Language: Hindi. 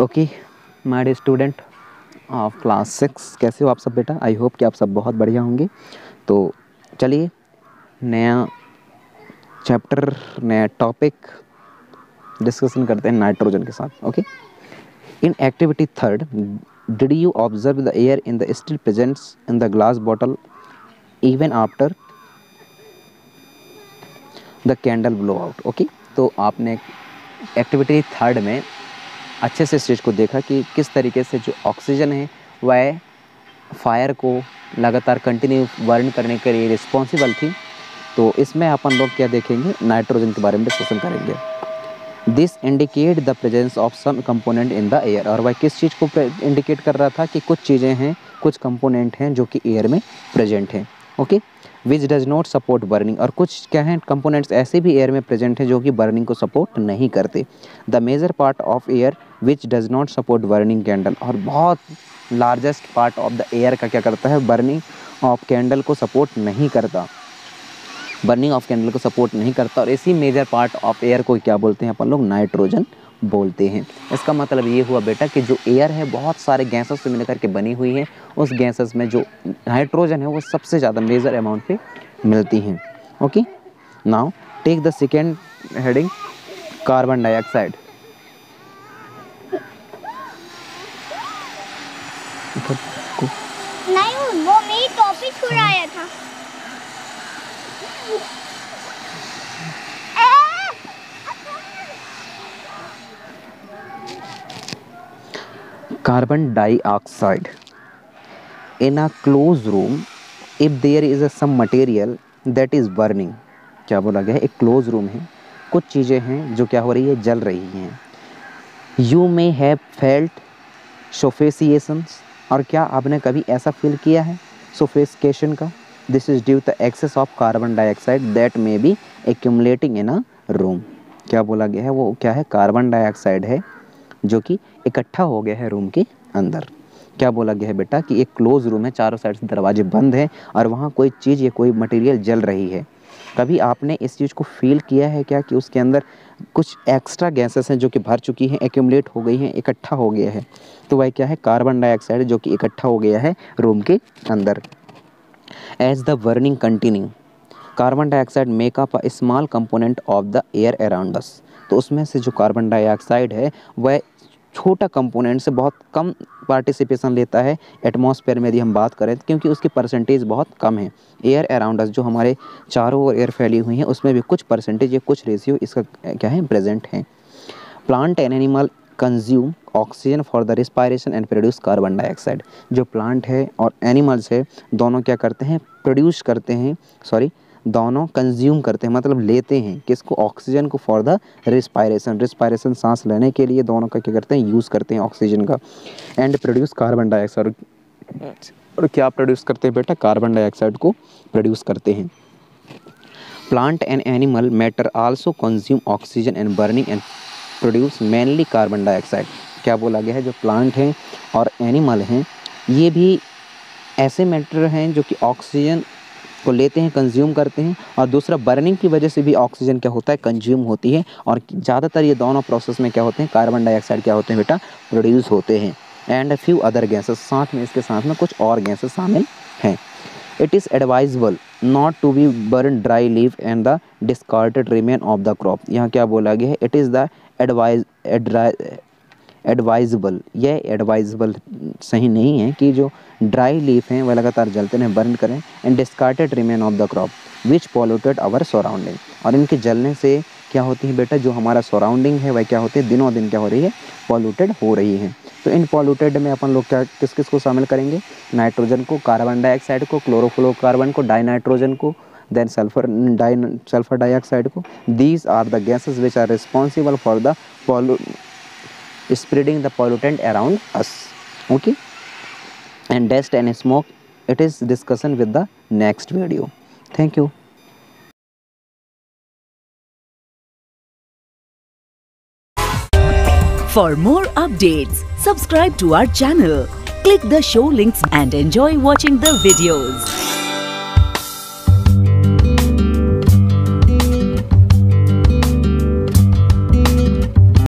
Okay my dear student of class 6, कैसे हो आप सब बेटा। आई होप कि आप सब बहुत बढ़िया होंगे। तो चलिए नया चैप्टर, नया टॉपिक डिस्कशन करते हैं नाइट्रोजन के साथ। Okay, in activity third, did you observe the air in the still presents in the glass bottle even after the candle blow out. Okay, तो आपने एक्टिविटी थर्ड में अच्छे से इस चीज़ को देखा कि किस तरीके से जो ऑक्सीजन है वह फायर को लगातार कंटिन्यू बर्न करने के लिए रिस्पॉन्सिबल थी। तो इसमें अपन लोग क्या देखेंगे, नाइट्रोजन के बारे में डिस्कशन करेंगे। This indicate the presence of some component in the air, और वह किस चीज़ को इंडिकेट कर रहा था कि कुछ चीज़ें हैं, कुछ कंपोनेंट हैं जो कि एयर में प्रेजेंट हैं। Okay, which does not support burning, और कुछ क्या हैं कंपोनेंट्स ऐसे भी एयर में प्रेजेंट हैं जो कि बर्निंग को सपोर्ट नहीं करते। The major part of air which does not support burning candle, और बहुत largest part of the air का क्या करता है, बर्निंग ऑफ कैंडल को सपोर्ट नहीं करता, बर्निंग ऑफ कैंडल को सपोर्ट नहीं करता। और इसी मेजर पार्ट ऑफ एयर को क्या बोलते हैं अपन लोग, नाइट्रोजन बोलते हैं। इसका मतलब ये हुआ बेटा कि जो एयर है बहुत सारे गैसेस से मिलकर के बनी हुई है, उस गैसेस में जो नाइट्रोजन है वो सबसे ज़्यादा मेजर अमाउंट पे मिलती हैं। Okay, now take the second heading, carbon dioxide. नहीं, वो मेरी टॉपिक छुड़ाया था। Carbon dioxide in a closed room if there is some material that is burning। क्या बोला गया है, एक क्लोज रूम है, कुछ चीज़ें हैं जो क्या हो रही है, जल रही हैं। You may have felt suffocations, और क्या आपने कभी ऐसा फील किया है suffocation का। This is due to excess of carbon dioxide that may be accumulating in a room। क्या बोला गया है, वो क्या है, कार्बन डाइऑक्साइड है जो कि इकट्ठा हो गया है रूम के अंदर। क्या बोला गया है बेटा कि एक क्लोज रूम है, चारों साइड से दरवाजे बंद हैं और वहाँ कोई चीज़ या कोई मटेरियल जल रही है। कभी आपने इस चीज़ को फील किया है क्या कि उसके अंदर कुछ एक्स्ट्रा गैसेस हैं जो कि भर चुकी हैं, एक्यूमुलेट हो गई हैं, इकट्ठा हो गया है। तो वह क्या है, कार्बन डाइऑक्साइड जो कि इकट्ठा हो गया है रूम के अंदर। As the burning continue, carbon dioxide make up a small component of the air around us. तो उसमें से जो कार्बन डाइऑक्साइड है वह छोटा कंपोनेंट से बहुत कम पार्टिसिपेशन लेता है एटमॉस्फेयर में, यदि हम बात करें, क्योंकि उसकी परसेंटेज बहुत कम है। एयर अराउंड अस, जो हमारे चारों ओर एयर फैली हुई है, उसमें भी कुछ परसेंटेज या कुछ रेशियो इसका क्या है, प्रेजेंट है। Plant and animal consume oxygen for the respiration and produce carbon dioxide. जो प्लांट है और एनिमल्स है दोनों क्या करते हैं, प्रोड्यूस करते हैं, दोनों कंज्यूम करते हैं, मतलब लेते हैं किसको, ऑक्सीजन को, फॉर द रिस्पायरेशन, रिस्पायरेशन सांस लेने के लिए दोनों का क्या करते हैं, यूज़ करते हैं ऑक्सीजन का। एंड प्रोड्यूस कार्बन डाइऑक्साइड, और क्या प्रोड्यूस करते हैं बेटा, कार्बन डाइऑक्साइड को प्रोड्यूस करते हैं। Plant and animal matter also consume oxygen and burning and produce mainly carbon dioxide. क्या बोला गया है, जो प्लांट हैं और एनिमल हैं ये भी ऐसे मैटर हैं जो कि ऑक्सीजन को लेते हैं, कंज्यूम करते हैं, और दूसरा बर्निंग की वजह से भी ऑक्सीजन क्या होता है, कंज्यूम होती है। और ज़्यादातर ये दोनों प्रोसेस में क्या होते हैं, कार्बन डाइऑक्साइड क्या होते हैं बेटा, प्रोड्यूस होते हैं। एंड फ्यू अदर गैसेस, साथ में इसके साथ में कुछ और गैसेस शामिल हैं। It is advisable not to be burn dry leaf and the discarded remain of the crop. यहाँ क्या बोला गया है, इट इज़ द एडवाइजेबल, यह एडवाइजेबल सही नहीं है कि जो ड्राई लीफ हैं वह लगातार जलते रहें, बर्न करें। And discarded remain of the crop which polluted our surrounding, और इनके जलने से क्या होती है बेटा, जो हमारा सराउंडिंग है वह क्या होती है, दिनों दिन क्या हो रही है, पॉल्यूटेड हो रही है। तो इन पॉल्यूटेड में अपन लोग क्या किस किस को शामिल करेंगे, नाइट्रोजन को, कार्बन डाइऑक्साइड को, क्लोरोफ्लोरोकार्बन को, डाइनाइट्रोजन को, देन सल्फर डाइऑक्साइड को। These are the gases which are responsible for the spreading the pollutant around us. Okay, and dust and smoke, it is discussion with the next video. Thank you. For more updates, subscribe to our channel, click the show links and enjoy watching the videos.